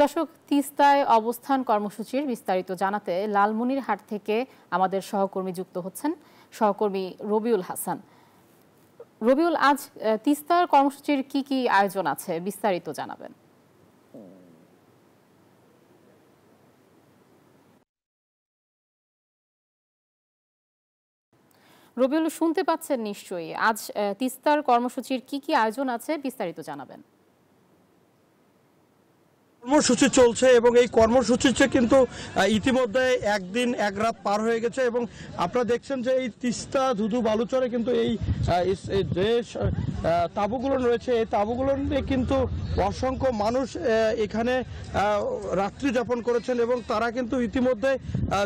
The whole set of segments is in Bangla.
দর্শক, তিস্তায় অবস্থান কর্মসূচির বিস্তারিত জানাতে লালমনিরহাট থেকে আমাদের সহকর্মী যুক্ত হচ্ছেন, সহকর্মী রবিউল হাসান। রবিউল, আজ তিস্তার কর্মসূচির কি আয়োজন আছে বিস্তারিত জানাবেন। রবিউল, শুনতে পাচ্ছেন নিশ্চয়ই। আজ তিস্তার কর্মসূচির কি আয়োজন আছে বিস্তারিত জানাবেন। কর্মসূচি চলছে এবং এই কর্মসূচিতে কিন্তু ইতিমধ্যে একদিন এক রাত পার হয়ে গেছে এবং আপনারা দেখছেন যে এই তিস্তা ধুধু বালুচরে কিন্তু এই যে তাঁবুগুলো রয়েছে এই তাঁবুগুলোতে কিন্তু অসংখ্য মানুষ এখানে রাত্রি যাপন করেছেন এবং তারা কিন্তু ইতিমধ্যে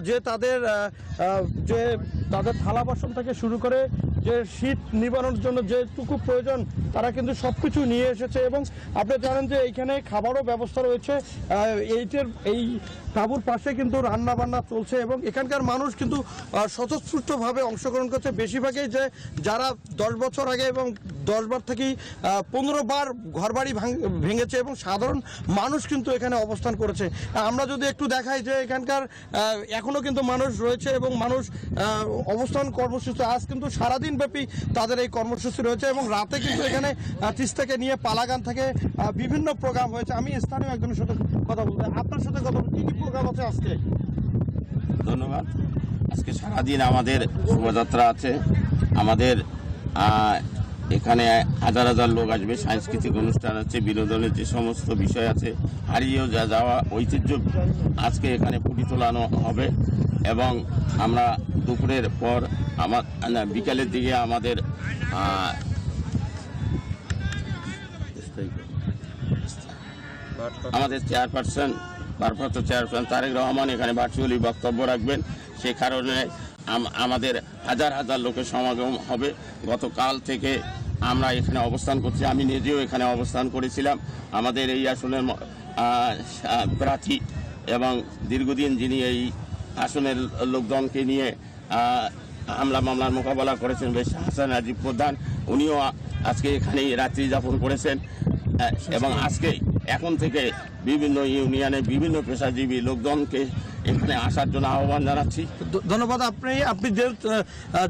যে তাদের থালা বাসন থেকে শুরু করে যে শীত নিবারণের জন্য যেটুকু প্রয়োজন তারা কিন্তু সবকিছু নিয়ে এসেছে এবং আপনি জানেন যে এইখানে খাবারও ব্যবস্থা রয়েছে। এই তাঁবুর পাশে কিন্তু রান্না বান্না চলছে এবং এখানকার মানুষ কিন্তু স্বতঃস্ফূর্তভাবে অংশগ্রহণ করছে। বেশিরভাগই যে যারা 10 বছর আগে এবং 10 বার থেকেই 15 বার ঘরবাড়ি ভেঙেছে এবং সাধারণ মানুষ কিন্তু এখানে অবস্থান করেছে। আমরা যদি একটু দেখাই যে এখানকার এখনো কিন্তু মানুষ রয়েছে এবং মানুষ অবস্থান কর্মসূচি আজ কিন্তু সারাদিন ব্যাপী তাদের এই কর্মসূচি রয়েছে এবং রাতে কিন্তু এখানে তিস্তাকে নিয়ে পালাগান থেকে বিভিন্ন প্রোগ্রাম হয়েছে। আমি স্থানীয় একজনের সাথে কথা বলতে, আপনার সাথে কথা বলতে, কি প্রোগ্রাম আছে আজকে? ধন্যবাদ। আজকে সারাদিন আমাদের শোভাযাত্রা আছে। আমাদের এখানে হাজার হাজার লোক আসবে, সাংস্কৃতিক অনুষ্ঠান আছে, বিনোদনের যে সমস্ত বিষয় আছে, হারিয়েও যাওয়া ঐতিহ্য আজকে এখানে ফুটিয়ে তোলানো হবে এবং আমরা দুপুরের পর বিকালের দিকে আমাদের চেয়ারপারসন ভারপ্রাপ্ত চেয়ারপারসন তারেক রহমান এখানে ভার্চুয়ালি বক্তব্য রাখবেন। সে কারণে আমাদের হাজার হাজার লোকের সমাগম হবে। গতকাল থেকে আমরা এখানে অবস্থান করছি, আমি নিজেও এখানে অবস্থান করেছিলাম। আমাদের এই আসনের প্রার্থী এবং দীর্ঘদিন যিনি এই আসনের লোকজনকে নিয়ে হামলা মামলার মোকাবেলা করেছেন বেশ হাসান রাজীব প্রধান, উনিও আজকে এখানেই রাত্রি যাপন করেছেন এবং আজকে এখন থেকে বিভিন্ন ইউনিয়নে বিভিন্ন পেশাজীবী লোকজনকে এখানে আসার জন্য আহ্বান জানাচ্ছি। ধন্যবাদ। আপনি যে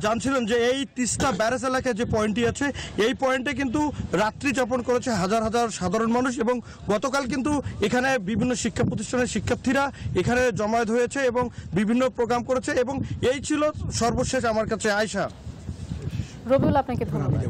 জানছিলেন যে এই তিস্তা ব্যারেজ এলাকায় যে পয়েন্টটি আছে এই পয়েন্টে কিন্তু রাত্রি যাপন করেছে হাজার হাজার সাধারণ মানুষ এবং গতকাল কিন্তু এখানে বিভিন্ন শিক্ষা প্রতিষ্ঠানের শিক্ষার্থীরা এখানে জমায়েত হয়েছে এবং বিভিন্ন প্রোগ্রাম করেছে এবং এই ছিল সর্বশেষ আমার কাছে। আয়শা, রবিউল, আপনাকে ধন্যবাদ।